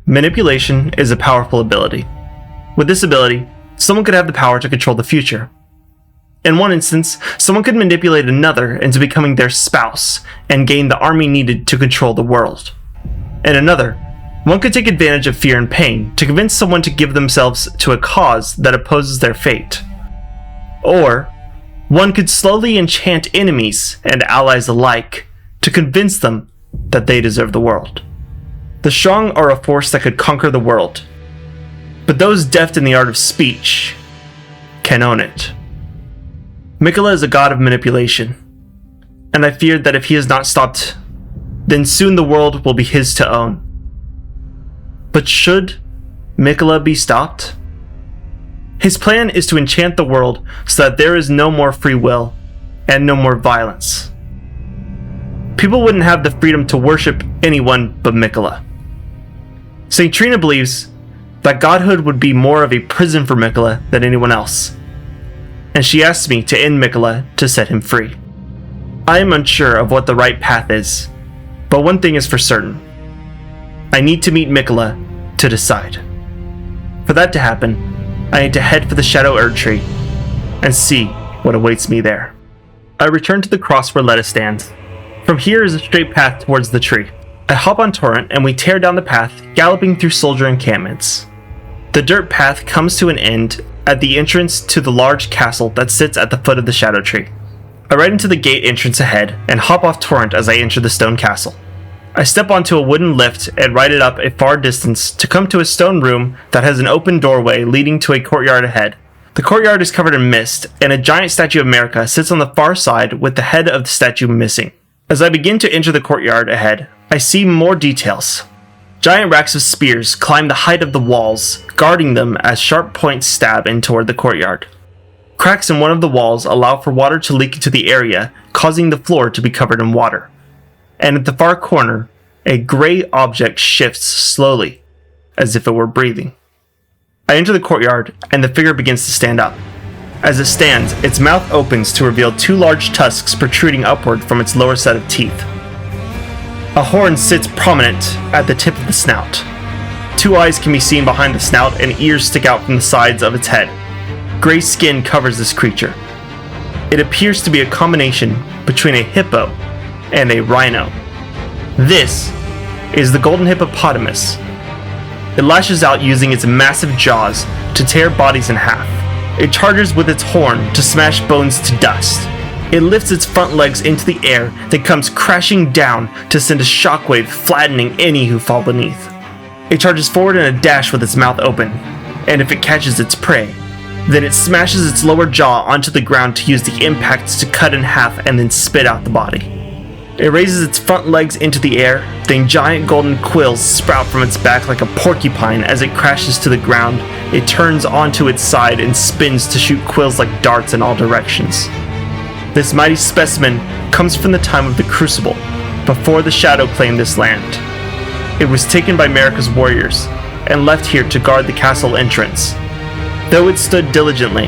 Manipulation is a powerful ability. With this ability, someone could have the power to control the future. In one instance, someone could manipulate another into becoming their spouse and gain the army needed to control the world. In another, one could take advantage of fear and pain to convince someone to give themselves to a cause that opposes their fate. Or, one could slowly enchant enemies and allies alike to convince them that they deserve the world. The strong are a force that could conquer the world, but those deft in the art of speech can own it. Miquella is a god of manipulation, and I fear that if he is not stopped, then soon the world will be his to own. But should Miquella be stopped? His plan is to enchant the world so that there is no more free will and no more violence. People wouldn't have the freedom to worship anyone but Miquella. St. Trina believes that godhood would be more of a prison for Miquella than anyone else, and she asks me to end Miquella to set him free. I am unsure of what the right path is, but one thing is for certain. I need to meet Miquella to decide. For that to happen, I need to head for the Shadow Erdtree and see what awaits me there. I return to the cross where Letta stands. From here is a straight path towards the tree. I hop on Torrent and we tear down the path, galloping through soldier encampments. The dirt path comes to an end at the entrance to the large castle that sits at the foot of the Shadow Tree. I ride into the gate entrance ahead and hop off Torrent as I enter the stone castle. I step onto a wooden lift and ride it up a far distance to come to a stone room that has an open doorway leading to a courtyard ahead. The courtyard is covered in mist, and a giant statue of America sits on the far side with the head of the statue missing. As I begin to enter the courtyard ahead, I see more details. Giant racks of spears climb the height of the walls, guarding them as sharp points stab in toward the courtyard. Cracks in one of the walls allow for water to leak into the area, causing the floor to be covered in water. And at the far corner, a gray object shifts slowly, as if it were breathing. I enter the courtyard, and the figure begins to stand up. As it stands, its mouth opens to reveal two large tusks protruding upward from its lower set of teeth. A horn sits prominent at the tip of the snout. Two eyes can be seen behind the snout, and ears stick out from the sides of its head. Gray skin covers this creature. It appears to be a combination between a hippo and a rhino. This is the golden hippopotamus. It lashes out using its massive jaws to tear bodies in half. It charges with its horn to smash bones to dust. It lifts its front legs into the air, then comes crashing down to send a shockwave flattening any who fall beneath. It charges forward in a dash with its mouth open, and if it catches its prey, then it smashes its lower jaw onto the ground to use the impact to cut in half and then spit out the body. It raises its front legs into the air, then giant golden quills sprout from its back like a porcupine as it crashes to the ground. It turns onto its side and spins to shoot quills like darts in all directions. This mighty specimen comes from the time of the Crucible, before the Shadow claimed this land. It was taken by Marika's warriors, and left here to guard the castle entrance. Though it stood diligently,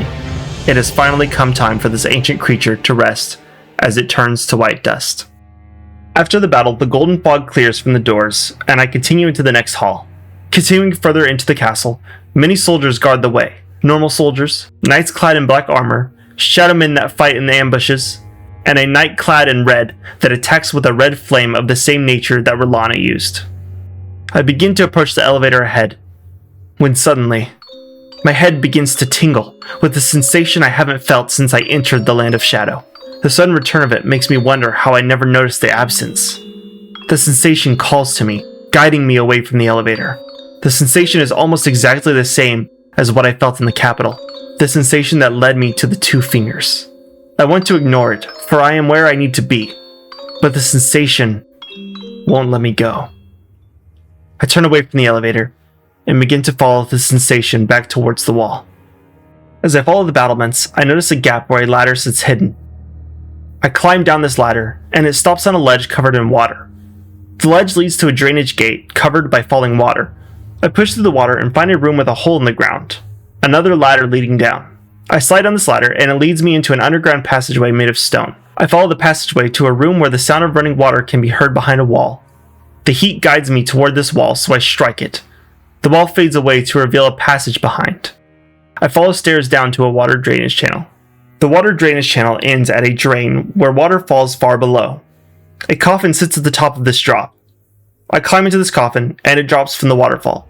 it has finally come time for this ancient creature to rest as it turns to white dust. After the battle, the golden fog clears from the doors, and I continue into the next hall. Continuing further into the castle, many soldiers guard the way. Normal soldiers, knights clad in black armor, shadowmen that fight in the ambushes, and a knight clad in red that attacks with a red flame of the same nature that Relana used. I begin to approach the elevator ahead, when suddenly, my head begins to tingle with a sensation I haven't felt since I entered the Land of Shadow. The sudden return of it makes me wonder how I never noticed the absence. The sensation calls to me, guiding me away from the elevator. The sensation is almost exactly the same as what I felt in the capital. The sensation that led me to the two fingers. I want to ignore it, for I am where I need to be, but the sensation won't let me go. I turn away from the elevator and begin to follow the sensation back towards the wall. As I follow the battlements, I notice a gap where a ladder sits hidden. I climb down this ladder, and it stops on a ledge covered in water. The ledge leads to a drainage gate covered by falling water. I push through the water and find a room with a hole in the ground. Another ladder leading down. I slide down this ladder, and it leads me into an underground passageway made of stone. I follow the passageway to a room where the sound of running water can be heard behind a wall. The heat guides me toward this wall, so I strike it. The wall fades away to reveal a passage behind. I follow stairs down to a water drainage channel. The water drainage channel ends at a drain where water falls far below. A coffin sits at the top of this drop. I climb into this coffin, and it drops from the waterfall.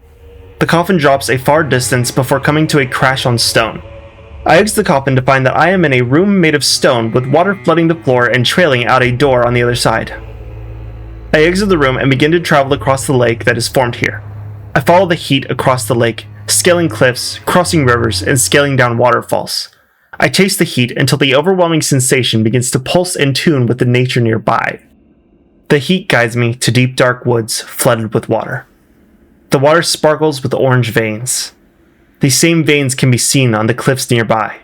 The coffin drops a far distance before coming to a crash on stone. I exit the coffin to find that I am in a room made of stone with water flooding the floor and trailing out a door on the other side. I exit the room and begin to travel across the lake that is formed here. I follow the heat across the lake, scaling cliffs, crossing rivers, and scaling down waterfalls. I chase the heat until the overwhelming sensation begins to pulse in tune with the nature nearby. The heat guides me to deep dark woods flooded with water. The water sparkles with orange veins. These same veins can be seen on the cliffs nearby.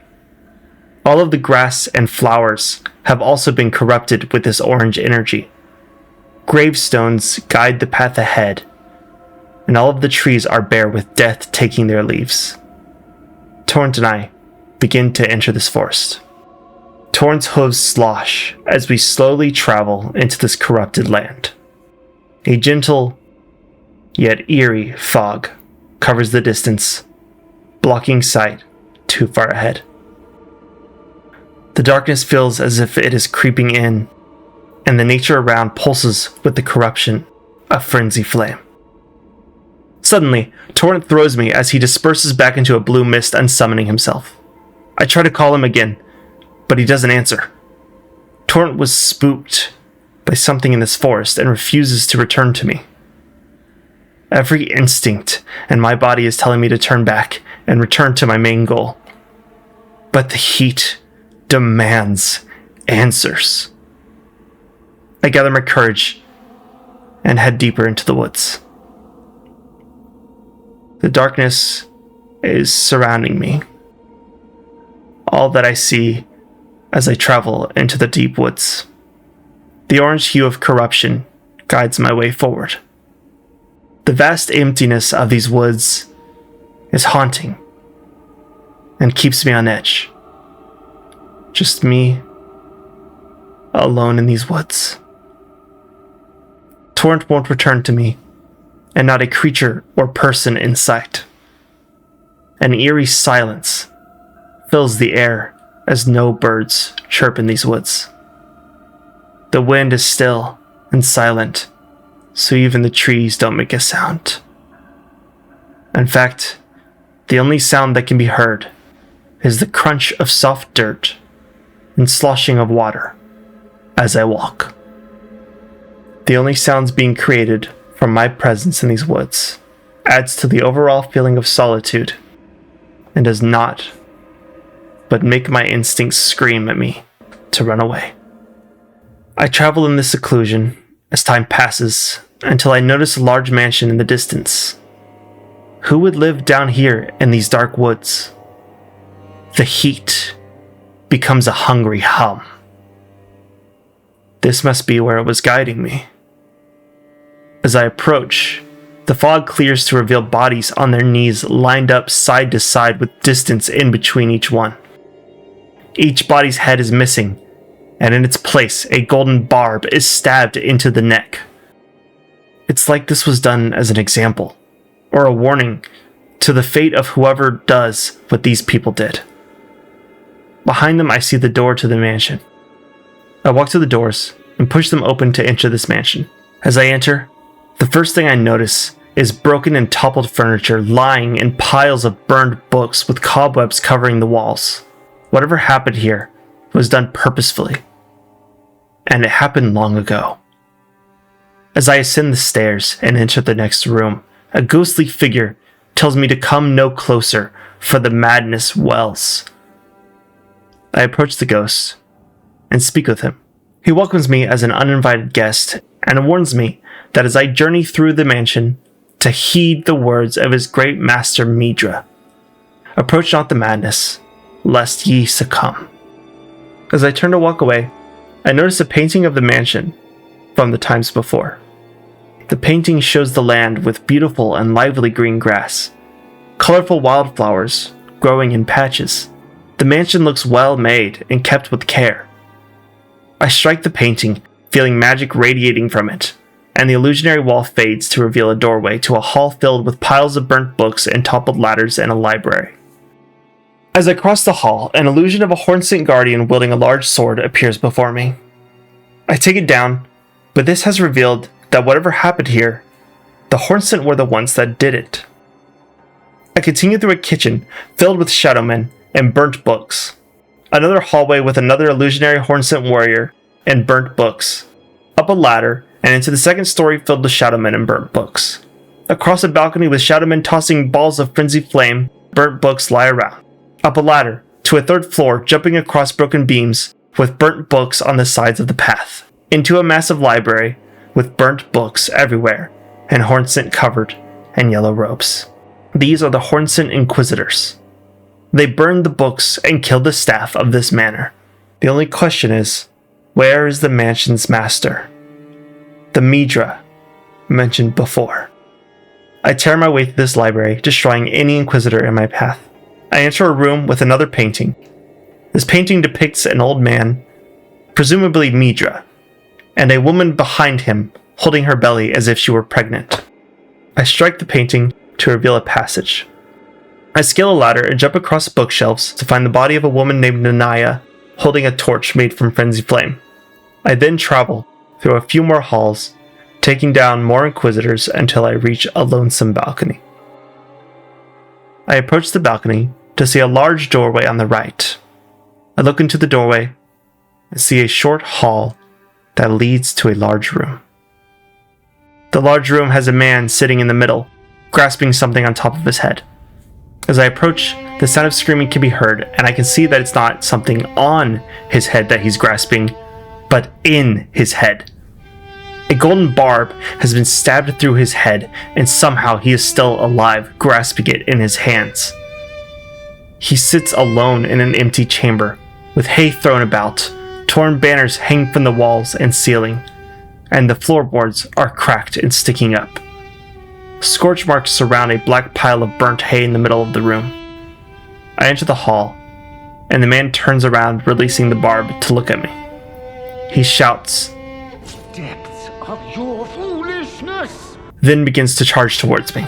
All of the grass and flowers have also been corrupted with this orange energy. Gravestones guide the path ahead, and all of the trees are bare with death taking their leaves. Torrent and I begin to enter this forest. Torrent's hooves slosh as we slowly travel into this corrupted land. A gentle, yet eerie fog covers the distance, blocking sight too far ahead. The darkness feels as if it is creeping in, and the nature around pulses with the corruption of frenzy flame. Suddenly, Torrent throws me as he disperses back into a blue mist, unsummoning himself. I try to call him again, but he doesn't answer. Torrent was spooked by something in this forest and refuses to return to me. Every instinct in my body is telling me to turn back and return to my main goal. But the heat demands answers. I gather my courage and head deeper into the woods. The darkness is surrounding me. All that I see as I travel into the deep woods. The orange hue of corruption guides my way forward. The vast emptiness of these woods is haunting and keeps me on edge. Just me, alone in these woods. Torrent won't return to me, and not a creature or person in sight. An eerie silence fills the air as no birds chirp in these woods. The wind is still and silent, so even the trees don't make a sound. In fact, the only sound that can be heard is the crunch of soft dirt and sloshing of water as I walk. The only sounds being created from my presence in these woods adds to the overall feeling of solitude and does not but make my instincts scream at me to run away. I travel in this seclusion as time passes until I notice a large mansion in the distance. Who would live down here in these dark woods? The heat becomes a hungry hum. This must be where it was guiding me. As I approach, the fog clears to reveal bodies on their knees lined up side to side with distance in between each one. Each body's head is missing, and in its place, a golden barb is stabbed into the neck. It's like this was done as an example, or a warning to the fate of whoever does what these people did. Behind them, I see the door to the mansion. I walk to the doors and push them open to enter this mansion. As I enter, the first thing I notice is broken and toppled furniture lying in piles of burned books with cobwebs covering the walls. Whatever happened here was done purposefully, and it happened long ago. As I ascend the stairs and enter the next room, a ghostly figure tells me to come no closer, for the madness wells. I approach the ghost and speak with him. He welcomes me as an uninvited guest and warns me that as I journey through the mansion, to heed the words of his great master Midra. Approach not the madness, lest ye succumb. As I turn to walk away, I notice a painting of the mansion from the times before. The painting shows the land with beautiful and lively green grass, colorful wildflowers growing in patches. The mansion looks well made and kept with care. I strike the painting, feeling magic radiating from it, and the illusionary wall fades to reveal a doorway to a hall filled with piles of burnt books and toppled ladders and a library. As I cross the hall, an illusion of a horn-sent guardian wielding a large sword appears before me. I take it down, but this has revealed that whatever happened here, the horn-sent were the ones that did it. I continue through a kitchen filled with shadowmen and burnt books, another hallway with another illusionary horn-sent warrior and burnt books, up a ladder, and into the second story filled with shadowmen and burnt books. Across a balcony with shadowmen tossing balls of frenzied flame, burnt books lie around. Up a ladder, to a third floor jumping across broken beams with burnt books on the sides of the path. Into a massive library with burnt books everywhere and horn-sent covered in yellow robes. These are the horn-sent inquisitors. They burned the books and killed the staff of this manor. The only question is, where is the mansion's master? The Midra mentioned before. I tear my way through this library, destroying any inquisitor in my path. I enter a room with another painting. This painting depicts an old man, presumably Midra, and a woman behind him holding her belly as if she were pregnant. I strike the painting to reveal a passage. I scale a ladder and jump across bookshelves to find the body of a woman named Nanaya holding a torch made from frenzied flame. I then travel through a few more halls, taking down more inquisitors until I reach a lonesome balcony. I approach the balcony to see a large doorway on the right. I look into the doorway and see a short hall that leads to a large room. The large room has a man sitting in the middle, grasping something on top of his head. As I approach, the sound of screaming can be heard, and I can see that it's not something on his head that he's grasping, but in his head. A golden barb has been stabbed through his head, and somehow he is still alive, grasping it in his hands. He sits alone in an empty chamber, with hay thrown about, torn banners hang from the walls and ceiling, and the floorboards are cracked and sticking up. Scorch marks surround a black pile of burnt hay in the middle of the room. I enter the hall, and the man turns around, releasing the barb to look at me. He shouts, "Depths of your foolishness!" then begins to charge towards me.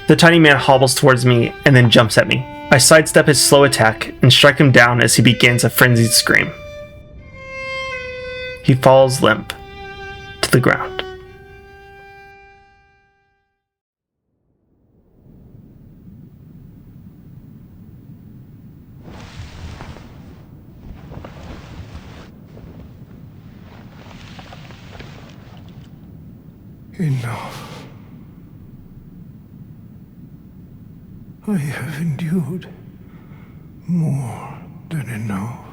The tiny man hobbles towards me and then jumps at me. I sidestep his slow attack and strike him down as he begins a frenzied scream. He falls limp to the ground. Enough. I have endured more than enough.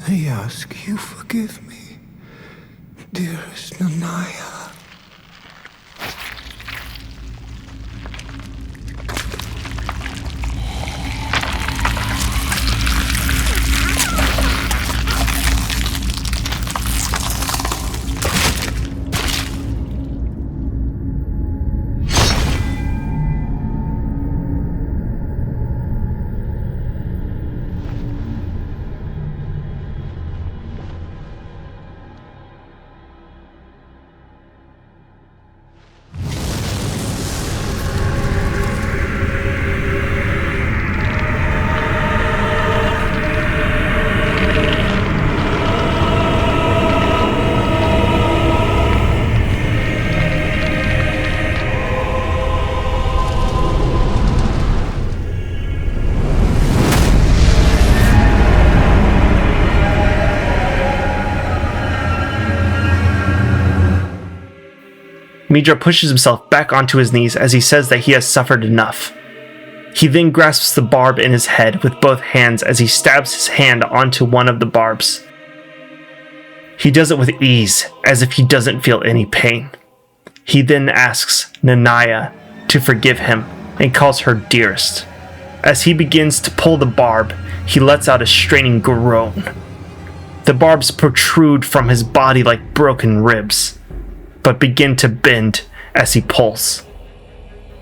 I ask you forgive me, dearest Nanaya. Midra pushes himself back onto his knees as he says that he has suffered enough. He then grasps the barb in his head with both hands as he stabs his hand onto one of the barbs. He does it with ease, as if he doesn't feel any pain. He then asks Nanaya to forgive him and calls her dearest. As he begins to pull the barb, he lets out a straining groan. The barbs protrude from his body like broken ribs, but begin to bend as he pulls.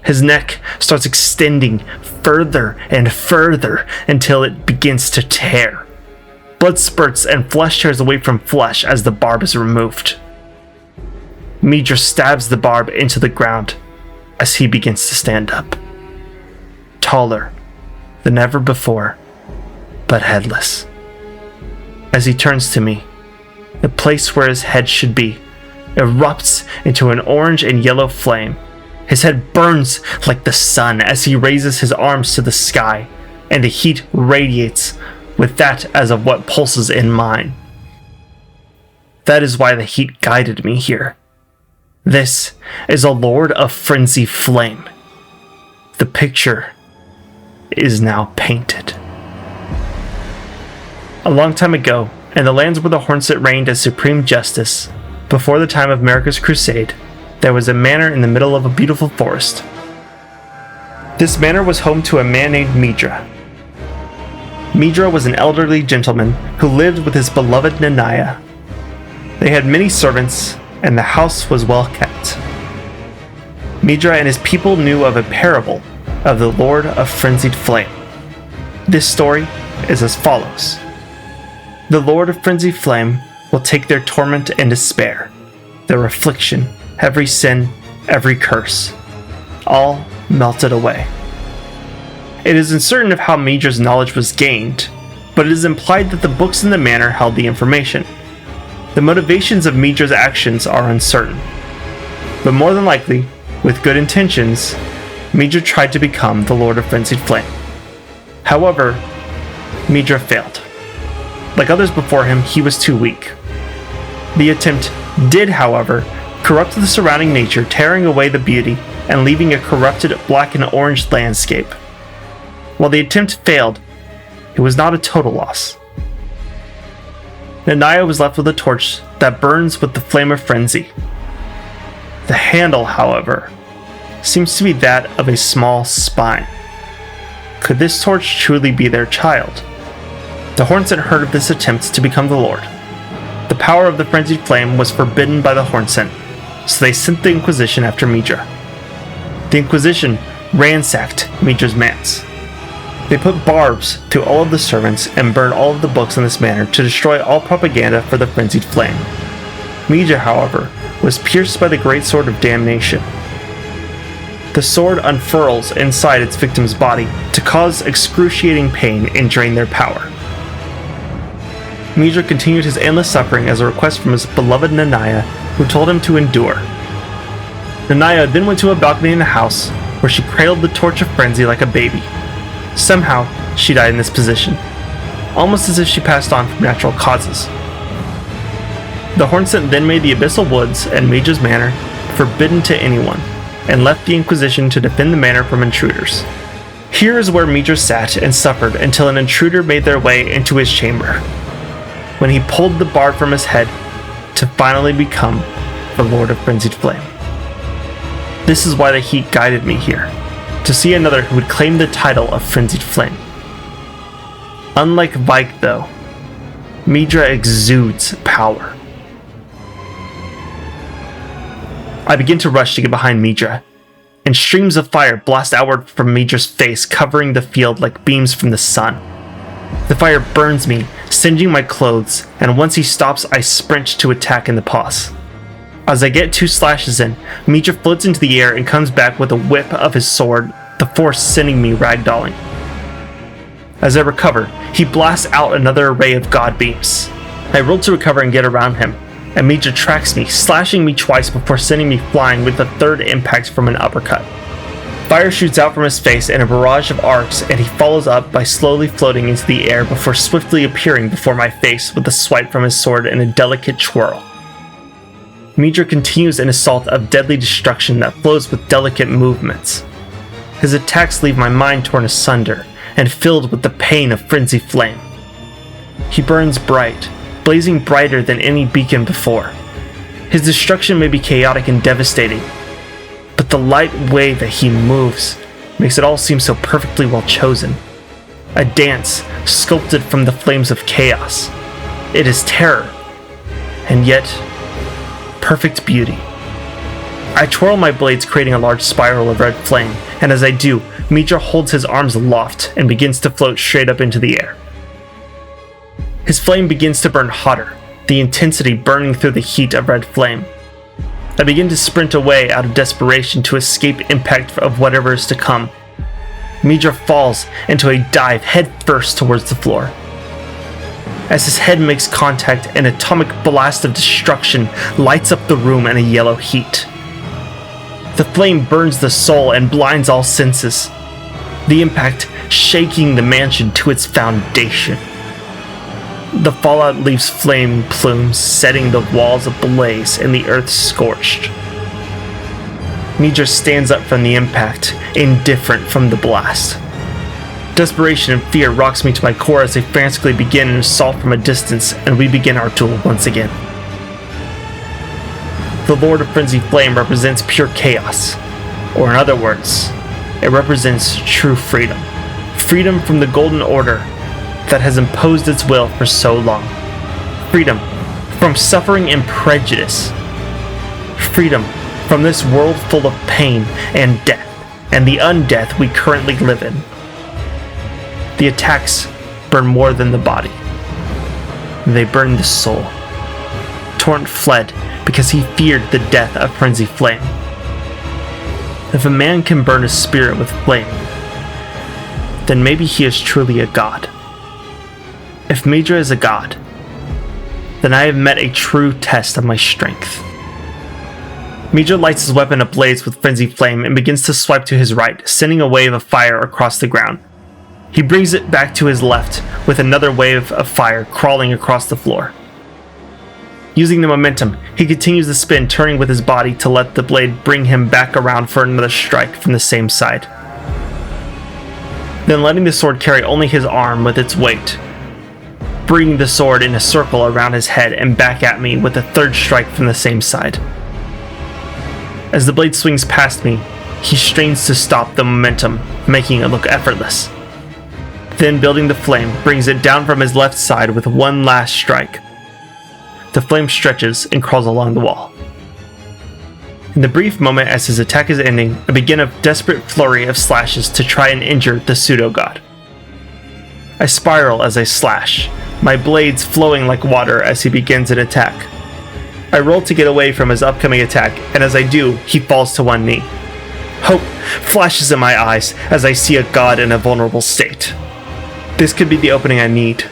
His neck starts extending further and further until it begins to tear. Blood spurts and flesh tears away from flesh as the barb is removed. Midra stabs the barb into the ground as he begins to stand up. Taller than ever before, but headless. As he turns to me, the place where his head should be erupts into an orange and yellow flame. His head burns like the sun as he raises his arms to the sky, and the heat radiates with that as of what pulses in mine. That is why the heat guided me here. This is a Lord of Frenzy Flame. The picture is now painted. A long time ago, in the lands where the Hornset reigned as supreme justice, before the time of America's Crusade, there was a manor in the middle of a beautiful forest. This manor was home to a man named Midra. Midra was an elderly gentleman who lived with his beloved Nanaya. They had many servants, and the house was well kept. Midra and his people knew of a parable of the Lord of Frenzied Flame. This story is as follows. The Lord of Frenzied Flame will take their torment and despair, their affliction, every sin, every curse, all melted away. It is uncertain of how Midra's knowledge was gained, but it is implied that the books in the manor held the information. The motivations of Midra's actions are uncertain, but more than likely, with good intentions, Midra tried to become the Lord of Frenzied Flame. However, Midra failed. Like others before him, he was too weak. The attempt did, however, corrupt the surrounding nature, tearing away the beauty and leaving a corrupted black and orange landscape. While the attempt failed, it was not a total loss. Nanaya was left with a torch that burns with the flame of frenzy. The handle, however, seems to be that of a small spine. Could this torch truly be their child? The Hornsent heard of this attempt to become the Lord. The power of the frenzied flame was forbidden by the Hornsent, so they sent the Inquisition after Midra. The Inquisition ransacked Midra's manse. They put barbs through all of the servants and burned all of the books in this manner to destroy all propaganda for the frenzied flame. Midra, however, was pierced by the great sword of damnation. The sword unfurls inside its victim's body to cause excruciating pain and drain their power. Midra continued his endless suffering as a request from his beloved Nanaya, who told him to endure. Nanaya then went to a balcony in the house, where she cradled the torch of frenzy like a baby. Somehow, she died in this position, almost as if she passed on from natural causes. The Hornsent then made the Abyssal Woods and Midra's Manor forbidden to anyone, and left the Inquisition to defend the manor from intruders. Here is where Midra sat and suffered until an intruder made their way into his chamber, when he pulled the barb from his head to finally become the Lord of Frenzied Flame. This is why the heat guided me here, to see another who would claim the title of Frenzied Flame. Unlike Vike, though, Midra exudes power. I begin to rush to get behind Midra, and streams of fire blast outward from Midra's face, covering the field like beams from the sun. The fire burns me, singeing my clothes, and once he stops, I sprint to attack in the pause. As I get 2 slashes in, Midra floats into the air and comes back with a whip of his sword, the force sending me ragdolling. As I recover, he blasts out another array of god beams. I roll to recover and get around him, and Midra tracks me, slashing me twice before sending me flying with a third impact from an uppercut. Fire shoots out from his face in a barrage of arcs, and he follows up by slowly floating into the air before swiftly appearing before my face with a swipe from his sword in a delicate twirl. Midra continues an assault of deadly destruction that flows with delicate movements. His attacks leave my mind torn asunder and filled with the pain of frenzied flame. He burns bright, blazing brighter than any beacon before. His destruction may be chaotic and devastating, but the light way that he moves makes it all seem so perfectly well chosen. A dance sculpted from the flames of chaos. It is terror, and yet perfect beauty. I twirl my blades, creating a large spiral of red flame, and as I do, Mitra holds his arms aloft and begins to float straight up into the air. His flame begins to burn hotter, the intensity burning through the heat of red flame. I begin to sprint away out of desperation to escape impact of whatever is to come. Mitra falls into a dive headfirst towards the floor. As his head makes contact, an atomic blast of destruction lights up the room in a yellow heat. The flame burns the soul and blinds all senses, the impact shaking the mansion to its foundation. The fallout leaves flame plumes, setting the walls ablaze and the earth scorched. Mitra stands up from the impact, indifferent from the blast. Desperation and fear rocks me to my core as they frantically begin an assault from a distance, and we begin our duel once again. The Lord of Frenzy Flame represents pure chaos, or in other words, it represents true freedom. Freedom from the Golden Order that has imposed its will for so long. Freedom from suffering and prejudice. Freedom from this world full of pain and death, and the undeath we currently live in. The attacks burn more than the body. They burn the soul. Torrent fled because he feared the death of Frenzy Flame. If a man can burn a spirit with flame, then maybe he is truly a god. If Mitra is a god, then I have met a true test of my strength. Mitra lights his weapon ablaze with Frenzy Flame and begins to swipe to his right, sending a wave of fire across the ground. He brings it back to his left, with another wave of fire crawling across the floor. Using the momentum, he continues to spin, turning with his body to let the blade bring him back around for another strike from the same side. Then letting the sword carry only his arm with its weight, bringing the sword in a circle around his head and back at me with a third strike from the same side. As the blade swings past me, he strains to stop the momentum, making it look effortless. Then, building the flame, brings it down from his left side with one last strike. The flame stretches and crawls along the wall. In the brief moment as his attack is ending, I begin a desperate flurry of slashes to try and injure the pseudo-god. I spiral as I slash, my blades flowing like water as he begins an attack. I roll to get away from his upcoming attack, and as I do, he falls to one knee. Hope flashes in my eyes as I see a god in a vulnerable state. This could be the opening I need.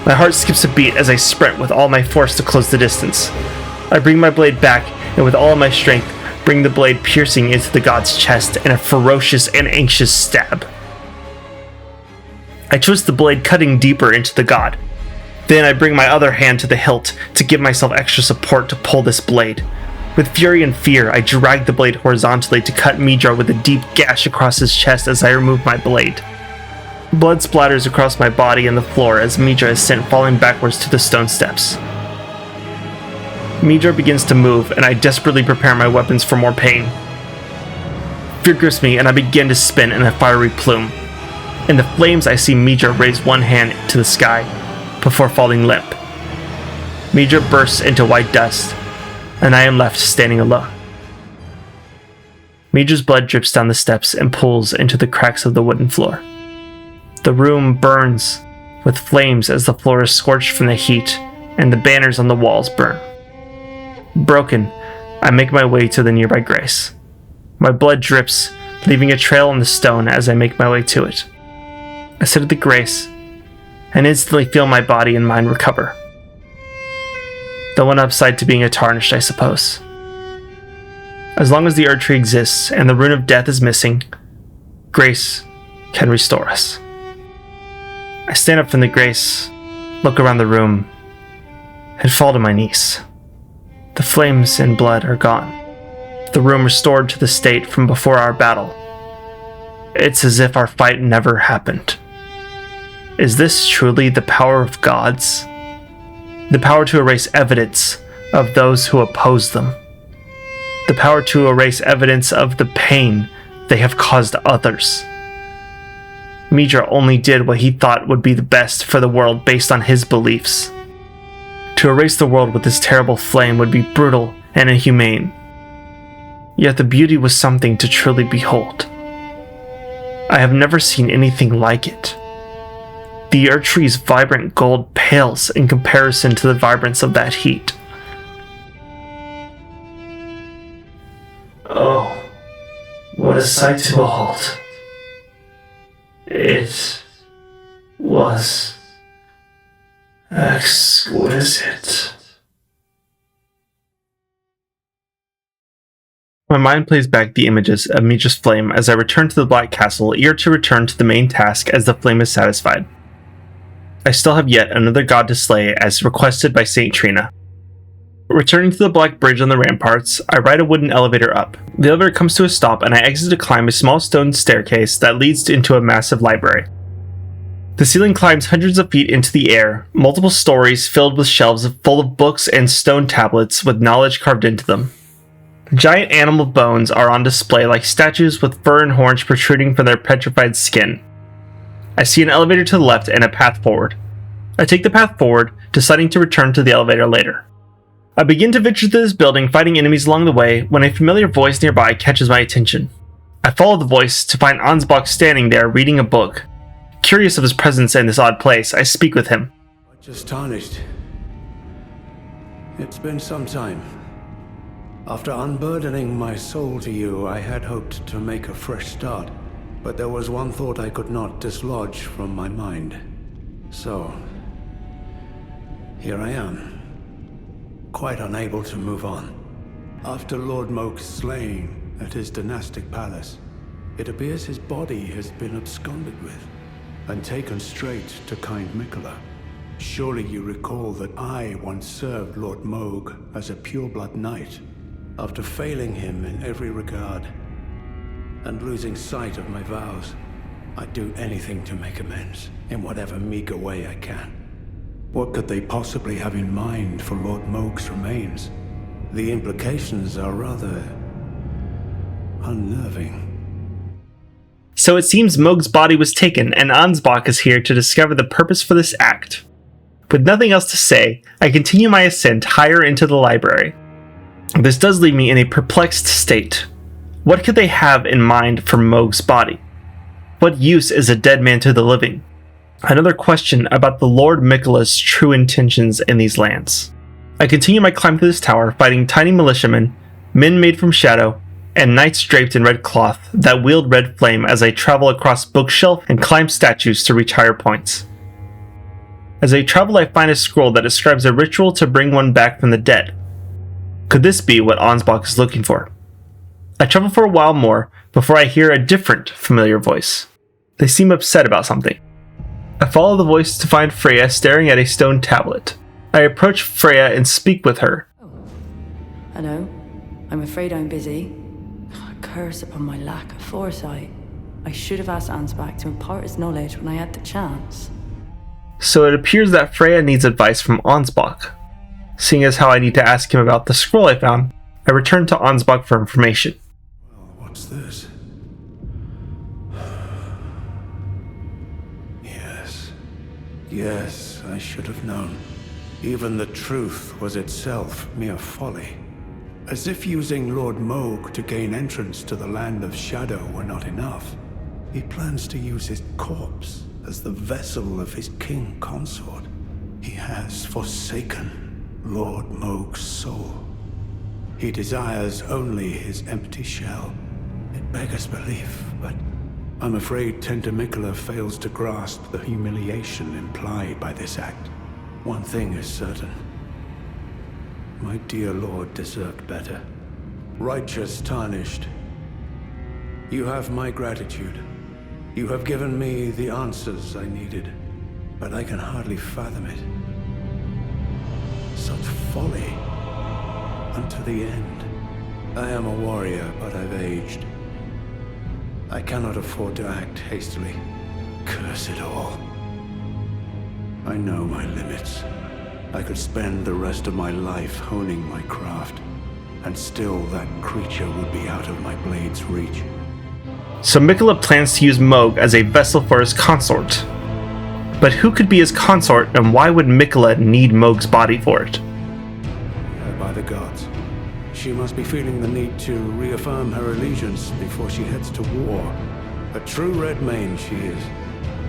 My heart skips a beat as I sprint with all my force to close the distance. I bring my blade back, and with all of my strength, bring the blade piercing into the god's chest in a ferocious and anxious stab. I twist the blade, cutting deeper into the god. Then I bring my other hand to the hilt to give myself extra support to pull this blade. With fury and fear, I drag the blade horizontally to cut Mitra with a deep gash across his chest as I remove my blade. Blood splatters across my body and the floor as Mitra is sent falling backwards to the stone steps. Mitra begins to move, and I desperately prepare my weapons for more pain. Fear grips me, and I begin to spin in a fiery plume. In the flames, I see Mitra raise one hand to the sky before falling limp. Mitra bursts into white dust, and I am left standing alone. Mitra's blood drips down the steps and pools into the cracks of the wooden floor. The room burns with flames as the floor is scorched from the heat, and the banners on the walls burn. Broken, I make my way to the nearby grace. My blood drips, leaving a trail on the stone as I make my way to it. I sit at the grace, and instantly feel my body and mind recover. The one upside to being a Tarnished, I suppose. As long as the Erd Tree exists and the Rune of Death is missing, grace can restore us. I stand up from the grace, look around the room, and fall to my knees. The flames and blood are gone. The room restored to the state from before our battle. It's as if our fight never happened. Is this truly the power of gods? The power to erase evidence of those who oppose them. The power to erase evidence of the pain they have caused others. Mitra only did what he thought would be the best for the world based on his beliefs. To erase the world with this terrible flame would be brutal and inhumane. Yet the beauty was something to truly behold. I have never seen anything like it. The Erdtree's vibrant gold pales in comparison to the vibrance of that heat. Oh, what a sight to behold. It was exquisite. My mind plays back the images of Mitra's flame as I return to the Black Castle, eager to return to the main task as the flame is satisfied. I still have yet another god to slay as requested by Saint Trina. Returning to the Black Bridge on the ramparts, I ride a wooden elevator up. The elevator comes to a stop and I exit to climb a small stone staircase that leads into a massive library. The ceiling climbs hundreds of feet into the air, multiple stories filled with shelves full of books and stone tablets with knowledge carved into them. Giant animal bones are on display like statues with fur and horns protruding from their petrified skin. I see an elevator to the left and a path forward. I take the path forward, deciding to return to the elevator later. I begin to venture through this building, fighting enemies along the way, when a familiar voice nearby catches my attention. I follow the voice to find Ansbach standing there reading a book. Curious of his presence in this odd place, I speak with him. Just tarnished. It's been some time. After unburdening my soul to you, I had hoped to make a fresh start, but there was one thought I could not dislodge from my mind. So, here I am, quite unable to move on. After Lord Moke's slaying at his dynastic palace, it appears his body has been absconded with, and taken straight to kind Mikola. Surely you recall that I once served Lord Moog as a pureblood knight, after failing him in every regard, and losing sight of my vows. I'd do anything to make amends, in whatever meager way I can. What could they possibly have in mind for Lord Moog's remains? The implications are rather unnerving. So it seems Moog's body was taken, and Ansbach is here to discover the purpose for this act. With nothing else to say, I continue my ascent higher into the library. This does leave me in a perplexed state. What could they have in mind for Moog's body? What use is a dead man to the living? Another question about the Lord Mikola's true intentions in these lands. I continue my climb through this tower, fighting tiny militiamen, men made from shadow, and knights draped in red cloth that wield red flame as I travel across bookshelf and climb statues to reach higher points. As I travel, I find a scroll that describes a ritual to bring one back from the dead. Could this be what Ansbach is looking for? I travel for a while more before I hear a different, familiar voice. They seem upset about something. I follow the voice to find Freya staring at a stone tablet. I approach Freya and speak with her. Oh, hello. I'm afraid I'm busy. Curse upon my lack of foresight. I should have asked Ansbach to impart his knowledge when I had the chance. So it appears that Freya needs advice from Ansbach. Seeing as how I need to ask him about the scroll I found, I return to Ansbach for information. Well, what's this? Yes, I should have known. Even the truth was itself mere folly. As if using Lord Moog to gain entrance to the Land of Shadow were not enough, he plans to use his corpse as the vessel of his king consort. He has forsaken Lord Moog's soul. He desires only his empty shell. It beggars belief, but I'm afraid Tender Mikola fails to grasp the humiliation implied by this act. One thing is certain. My dear lord deserved better. Righteous Tarnished, you have my gratitude. You have given me the answers I needed, but I can hardly fathom it. Such folly. Unto the end. I am a warrior, but I've aged. I cannot afford to act hastily. Curse it all. I know my limits. I could spend the rest of my life honing my craft, and still that creature would be out of my blade's reach. So Mikola plans to use Moog as a vessel for his consort. But who could be his consort, and why would Mikola need Moog's body for it? By the gods. She must be feeling the need to reaffirm her allegiance before she heads to war. A true Redmane she is,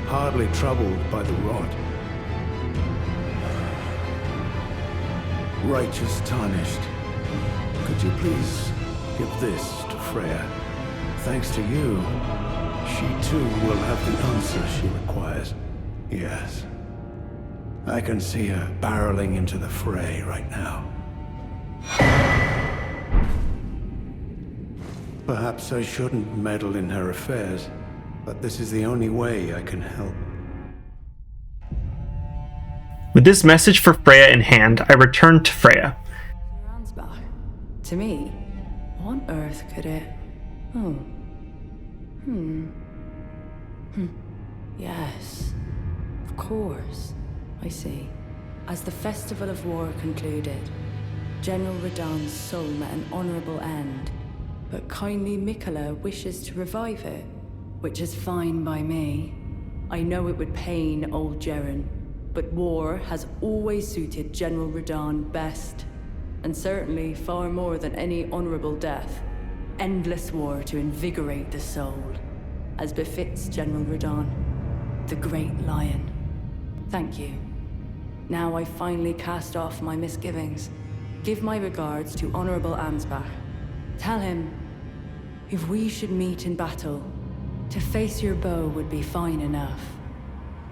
hardly troubled by the rot. Righteous Tarnished, could you please give this to Freya? Thanks to you, she too will have the answer she requires. Yes. I can see her barreling into the fray right now. Perhaps I shouldn't meddle in her affairs, but this is the only way I can help. With this message for Freya in hand, I returned to Freya. Ansbach. To me? What on earth could it... Oh. Yes. Of course. I see. As the Festival of War concluded, General Radahn's soul met an honorable end, but kindly Miquella wishes to revive it, which is fine by me. I know it would pain old Jeren, but war has always suited General Radahn best, and certainly far more than any honorable death. Endless war to invigorate the soul, as befits General Radahn, the Great Lion. Thank you. Now I finally cast off my misgivings. Give my regards to Honorable Ansbach. Tell him, if we should meet in battle, to face your bow would be fine enough,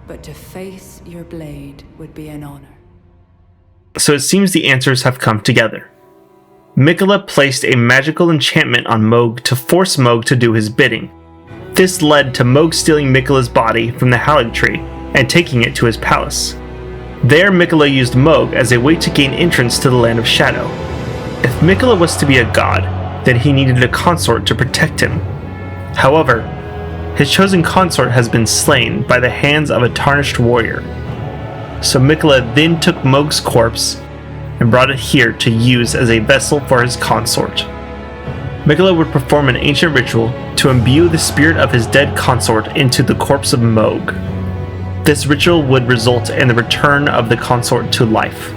but to face your blade would be an honor. So it seems the answers have come together. Miquella placed a magical enchantment on Mohg to force Mohg to do his bidding. This led to Mohg stealing Miquella's body from the Halig Tree and taking it to his palace. There, Miquella used Mohg as a way to gain entrance to the Land of Shadow. If Miquella was to be a god, then he needed a consort to protect him. However, his chosen consort has been slain by the hands of a tarnished warrior. So Miquella then took Mohg's corpse and brought it here to use as a vessel for his consort. Miquella would perform an ancient ritual to imbue the spirit of his dead consort into the corpse of Mohg. This ritual would result in the return of the consort to life.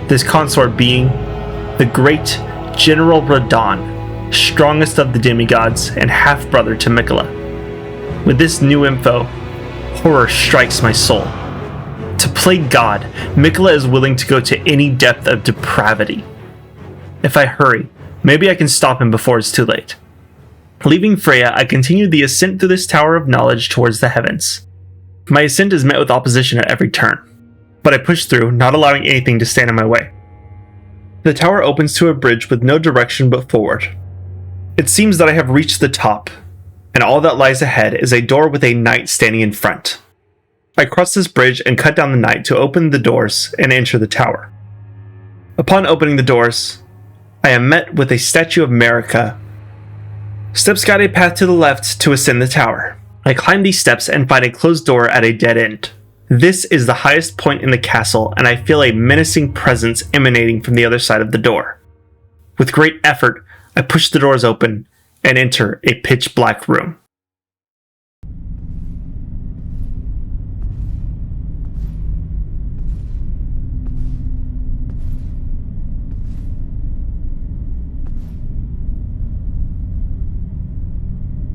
This consort being the great General Radahn, strongest of the demigods and half-brother to Miquella. With this new info, horror strikes my soul. To play God, Miquella is willing to go to any depth of depravity. If I hurry, maybe I can stop him before it's too late. Leaving Freya, I continue the ascent through this tower of knowledge towards the heavens. My ascent is met with opposition at every turn, but I push through, not allowing anything to stand in my way. The tower opens to a bridge with no direction but forward. It seems that I have reached the top, and all that lies ahead is a door with a knight standing in front. I cross this bridge and cut down the knight to open the doors and enter the tower. Upon opening the doors, I am met with a statue of Marika. Steps guide a path to the left to ascend the tower. I climb these steps and find a closed door at a dead end. This is the highest point in the castle, and I feel a menacing presence emanating from the other side of the door. With great effort, I push the doors open and enter a pitch-black room.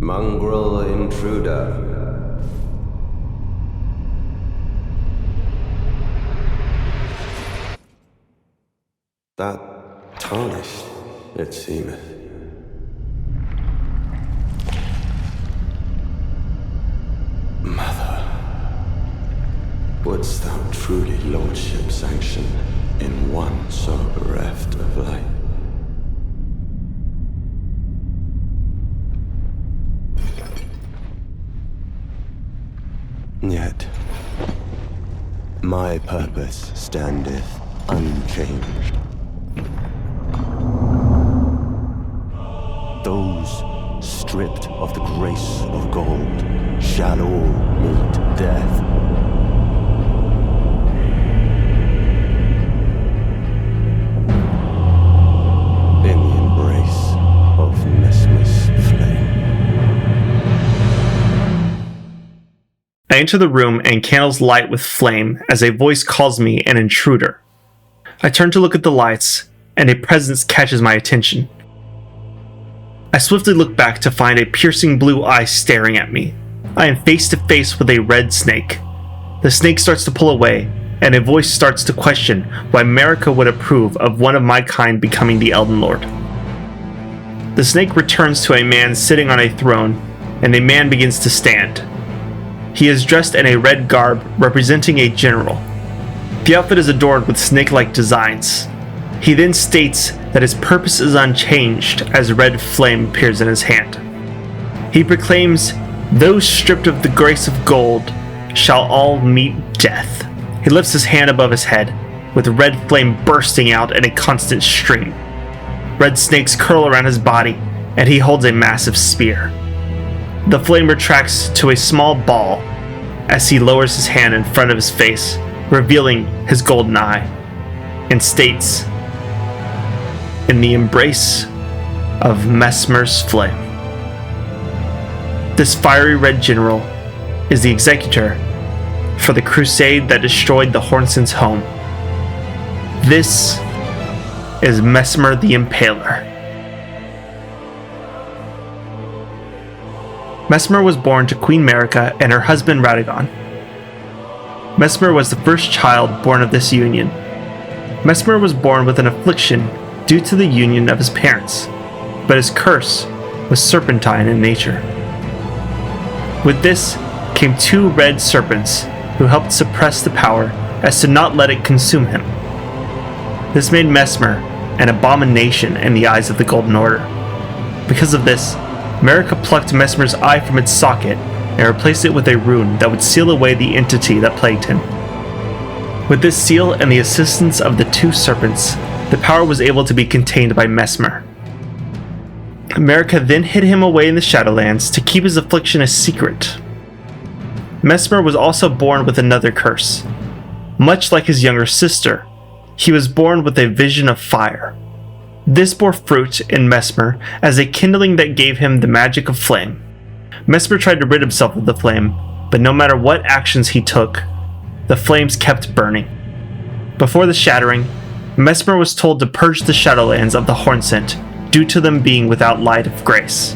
Mongrel intruder. That tarnished, it seemeth. Mother, wouldst thou truly lordship sanction in one so bereft of light? Yet, my purpose standeth unchanged. Those stripped of the grace of gold shall all meet death. In the embrace of Mesmer's flame. I enter the room and candles light with flame as a voice calls me an intruder. I turn to look at the lights and a presence catches my attention. I swiftly look back to find a piercing blue eye staring at me. I am face to face with a red snake. The snake starts to pull away, and a voice starts to question why Marika would approve of one of my kind becoming the Elden Lord. The snake returns to a man sitting on a throne, and a man begins to stand. He is dressed in a red garb representing a general. The outfit is adorned with snake-like designs. He then states that his purpose is unchanged as red flame appears in his hand. He proclaims, "Those stripped of the grace of gold shall all meet death." He lifts his hand above his head, with red flame bursting out in a constant stream. Red snakes curl around his body, and he holds a massive spear. The flame retracts to a small ball as he lowers his hand in front of his face, revealing his golden eye, and states, "In the embrace of Messmer's flame." This fiery red general is the executor for the crusade that destroyed the Hornson's home. This is Messmer the Impaler. Messmer was born to Queen Marika and her husband Radagon. Messmer was the first child born of this union. Messmer was born with an affliction due to the union of his parents, but his curse was serpentine in nature. With this came two red serpents who helped suppress the power as to not let it consume him. This made Messmer an abomination in the eyes of the Golden Order. Because of this, Marika plucked Messmer's eye from its socket and replaced it with a rune that would seal away the entity that plagued him. With this seal and the assistance of the two serpents, the power was able to be contained by Messmer. Marika then hid him away in the Shadowlands to keep his affliction a secret. Messmer was also born with another curse. Much like his younger sister, he was born with a vision of fire. This bore fruit in Messmer as a kindling that gave him the magic of flame. Messmer tried to rid himself of the flame, but no matter what actions he took, the flames kept burning. Before the shattering, Messmer was told to purge the Shadowlands of the Hornsent due to them being without light of grace.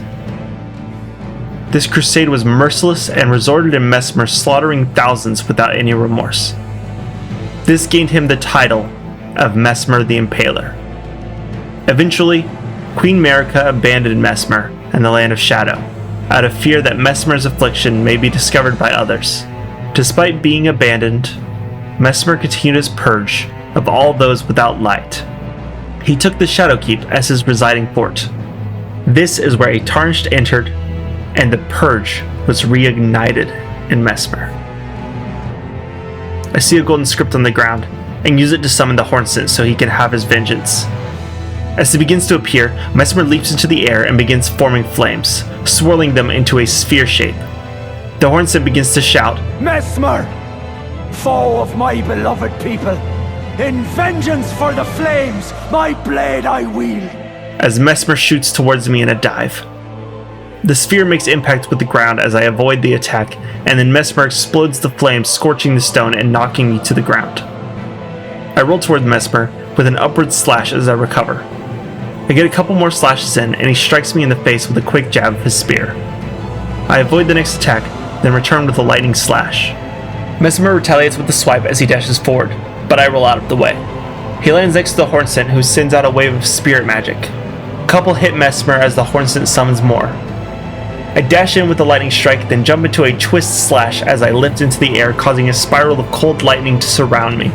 This crusade was merciless and resulted in Messmer slaughtering thousands without any remorse. This gained him the title of Messmer the Impaler. Eventually, Queen Marika abandoned Messmer and the Land of Shadow, out of fear that Messmer's affliction may be discovered by others. Despite being abandoned, Messmer continued his purge of all those without light. He took the Shadowkeep as his residing fort. This is where a Tarnished entered, and the purge was reignited in Messmer. I see a golden script on the ground, and use it to summon the Hornsent so he can have his vengeance. As it begins to appear, Messmer leaps into the air and begins forming flames, swirling them into a sphere shape. The Hornsent begins to shout, Messmer, foe of my beloved people, in vengeance for the flames, my blade I wield. As Messmer shoots towards me in a dive. The sphere makes impact with the ground as I avoid the attack, and then Messmer explodes the flames, scorching the stone and knocking me to the ground. I roll towards Messmer with an upward slash as I recover. I get a couple more slashes in, and he strikes me in the face with a quick jab of his spear. I avoid the next attack, then return with a lightning slash. Messmer retaliates with a swipe as he dashes forward, but I roll out of the way. He lands next to the Hornsent, who sends out a wave of spirit magic. A couple hit Messmer as the Hornsent summons more. I dash in with a lightning strike, then jump into a twist slash as I lift into the air, causing a spiral of cold lightning to surround me.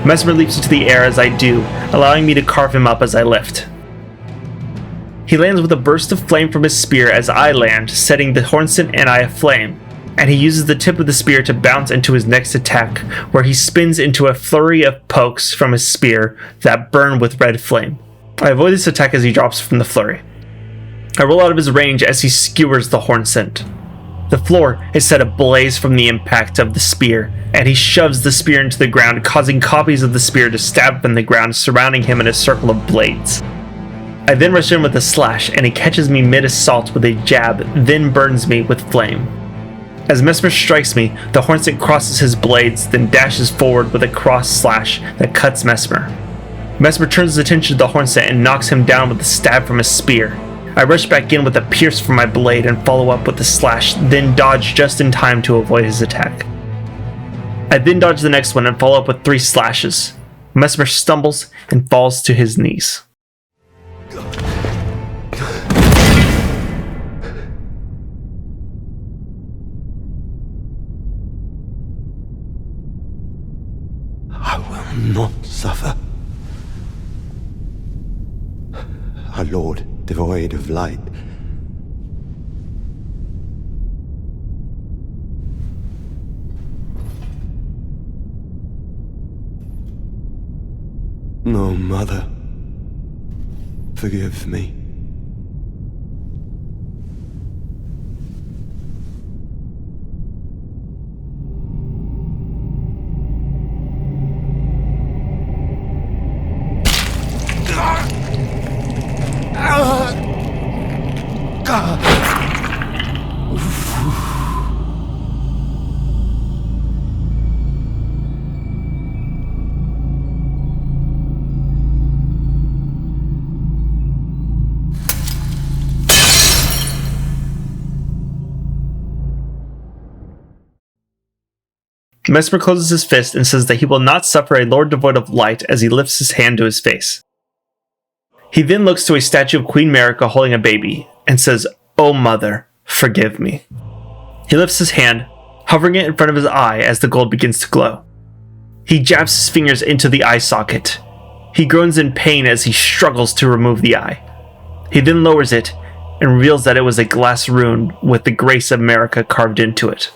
Messmer leaps into the air as I do, allowing me to carve him up as I lift. He lands with a burst of flame from his spear as I land, setting the Hornsent and I aflame, and he uses the tip of the spear to bounce into his next attack, where he spins into a flurry of pokes from his spear that burn with red flame. I avoid this attack as he drops from the flurry. I roll out of his range as he skewers the Hornsent. The floor is set ablaze from the impact of the spear, and he shoves the spear into the ground, causing copies of the spear to stab in the ground, surrounding him in a circle of blades. I then rush in with a slash, and he catches me mid-assault with a jab, then burns me with flame. As Messmer strikes me, the Hornsent crosses his blades, then dashes forward with a cross slash that cuts Messmer. Mesmer turns his attention to the Hornsent and knocks him down with a stab from his spear. I rush back in with a pierce from my blade and follow up with a slash, then dodge just in time to avoid his attack. I then dodge the next one and follow up with 3 slashes. Mesmer stumbles and falls to his knees. I will not suffer. Our Lord, devoid of light. No, Mother, forgive me. Mesmer closes his fist and says that he will not suffer a lord devoid of light as he lifts his hand to his face. He then looks to a statue of Queen Marika holding a baby and says, "Oh mother, forgive me." He lifts his hand, hovering it in front of his eye as the gold begins to glow. He jabs his fingers into the eye socket. He groans in pain as he struggles to remove the eye. He then lowers it and reveals that it was a glass rune with the grace of Marika carved into it.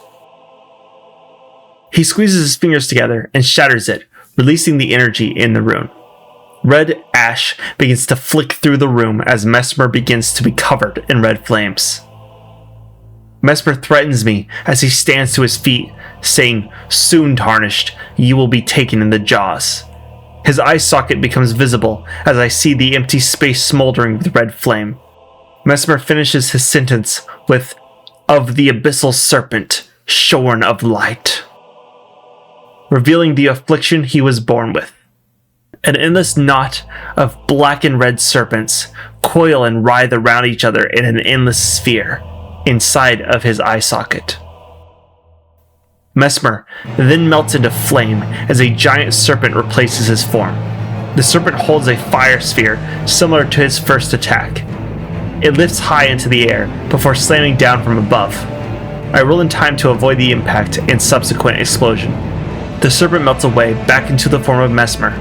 He squeezes his fingers together and shatters it, releasing the energy in the rune. Red ash begins to flick through the room as Mesmer begins to be covered in red flames. Mesmer threatens me as he stands to his feet, saying, "Soon, Tarnished, you will be taken in the jaws." His eye socket becomes visible as I see the empty space smoldering with red flame. Mesmer finishes his sentence with, "Of the abyssal serpent, shorn of light," revealing the affliction he was born with. An endless knot of black and red serpents coil and writhe around each other in an endless sphere inside of his eye socket. Mesmer then melts into flame as a giant serpent replaces his form. The serpent holds a fire sphere similar to his first attack. It lifts high into the air before slamming down from above. I roll in time to avoid the impact and subsequent explosion. The serpent melts away back into the form of Mesmer.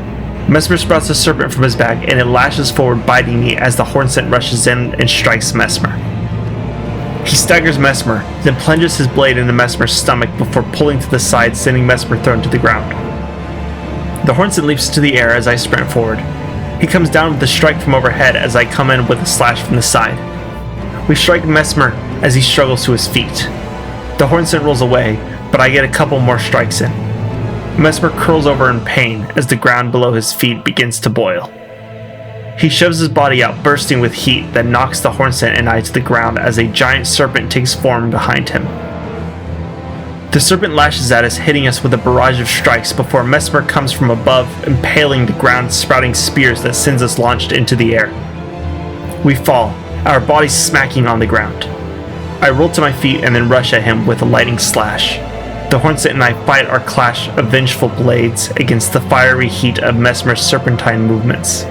Mesmer sprouts the serpent from his back and it lashes forward, biting me as the Hornsent rushes in and strikes Mesmer. He staggers Mesmer, then plunges his blade into Mesmer's stomach before pulling to the side, sending Mesmer thrown to the ground. The Hornsent leaps into the air as I sprint forward. He comes down with a strike from overhead as I come in with a slash from the side. We strike Mesmer as he struggles to his feet. The Hornsent rolls away, but I get a couple more strikes in. Mesmer curls over in pain as the ground below his feet begins to boil. He shoves his body out, bursting with heat that knocks the Hornsent and I to the ground as a giant serpent takes form behind him. The serpent lashes at us, hitting us with a barrage of strikes before Mesmer comes from above, impaling the ground, sprouting spears that sends us launched into the air. We fall, our bodies smacking on the ground. I roll to my feet and then rush at him with a lightning slash. The Hornsent and I fight our clash of vengeful blades against the fiery heat of Mesmer's serpentine movements.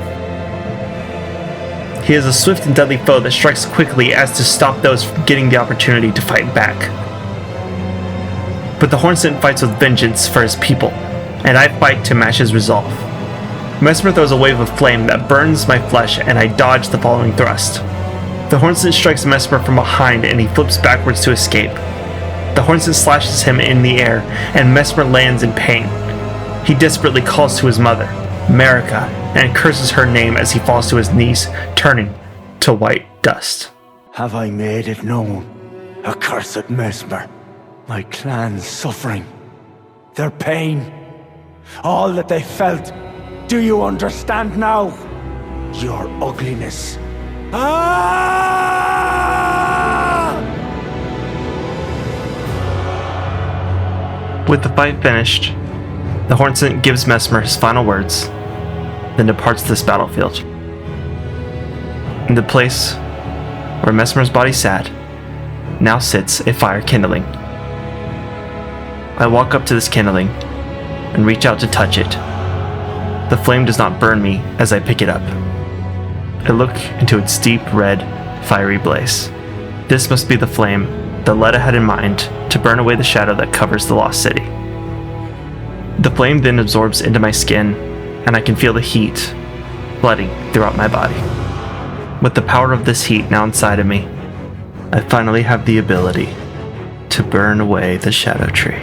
He is a swift and deadly foe that strikes quickly as to stop those from getting the opportunity to fight back. But the Hornsent fights with vengeance for his people, and I fight to match his resolve. Mesmer throws a wave of flame that burns my flesh, and I dodge the following thrust. The Hornsent strikes Mesmer from behind and he flips backwards to escape. The Hornsent slashes him in the air, and Mesmer lands in pain. He desperately calls to his mother, Marika, and curses her name as he falls to his knees, turning to white dust. Have I made it known, accursed Mesmer? My clan's suffering, their pain, all that they felt. Do you understand now? Your ugliness. With the fight finished, the Hornsent gives Mesmer his final words. then departs this battlefield. In the place where Mesmer's body sat, now sits a fire kindling. I walk up to this kindling and reach out to touch it. The flame does not burn me as I pick it up. I look into its deep red, fiery blaze. This must be the flame that Letta had in mind to burn away the shadow that covers the lost city. The flame then absorbs into my skin, and I can feel the heat flooding throughout my body. With the power of this heat now inside of me, I finally have the ability to burn away the shadow tree.